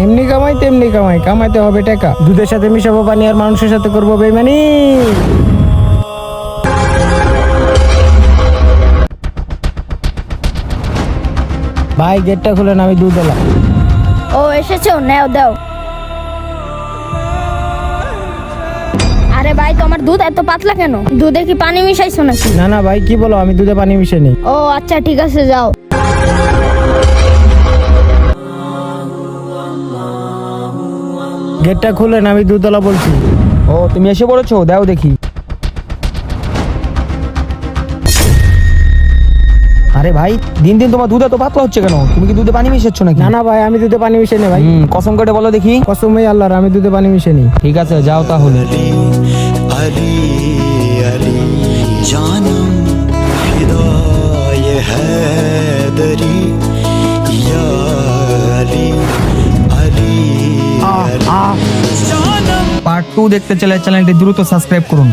এমনি কামাই তেমনি কামাই, কামাইতে হবে টাকা। দুধের সাথে মিশাবো পানি আর মানুষের সাথে করবো বেইমানি। ভাই গেটটা খুলেন, আমি দুধ এলাম। ও এসেছো, নাও দাও। আরে ভাই, তোমার দুধ এত পাতলা কেন? দুধে কি পানি মিশাইছো নাকি? না না ভাই, কি বলো, আমি দুধে পানি মিশাই নি। ও আচ্ছা, ঠিক আছে, যাও। গেটটা খুলেন, আমি দুধওয়ালা বলছি। ও তুমি এসে পড়েছো, দাও দেখি। আরে ভাই, দিন দিন তোমার দুধ এত পাতলা হচ্ছে কেন? তুমি কি দুধে পানি মিশাচ্ছ নাকি? না না ভাই, আমি দুধে পানি মিশাই না ভাই। কসম করে বলো দেখি। কসম ভাই আল্লাহর, আমি দুধে পানি মিশাই নি। ঠিক আছে, যাও তাহলে। अली अली जानम हिदाय हैदरी या अली अली পার্ট 2 দেখতে চাইলে চ্যানেলটি দ্রুত সাবস্ক্রাইব করুন।